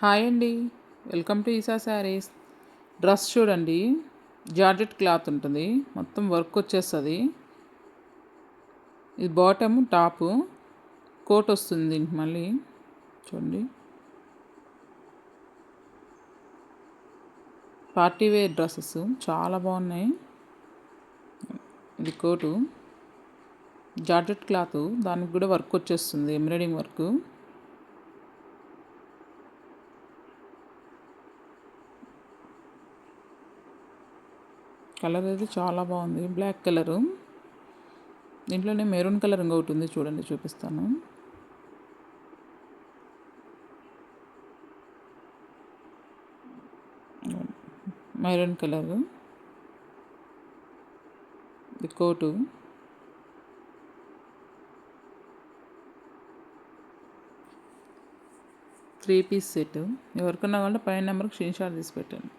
Hi అండి. Welcome to Eesa Sarees. Dress చూడండి, georgette cloth ఉంటుంది, మొత్తం వర్క్ వచ్చేస్తుంది. ఇది బాటమ్, టాపు, కోట్ వస్తుంది దీనికి. మళ్ళీ చూడండి, పార్టీ వేర్ డ్రెస్సెస్ చాలా బాగున్నాయి. ఇది కోటు, జార్జెట్ క్లాత్, దానికి కూడా వర్క్ వచ్చేస్తుంది, ఎంబ్రాయిడింగ్ వర్క్. కలర్ అయితే చాలా బాగుంది, బ్లాక్ కలరు. దీంట్లోనే మెరూన్ కలర్ ఇంకొకటి ఉంది, చూడండి చూపిస్తాను. మెరూన్ కలరు, ఇది కోటు. 3 piece set. ఎవరికన్నా కావాలంటే పైన నెంబర్కి స్క్రీన్ షాట్ తీసి పెట్టండి.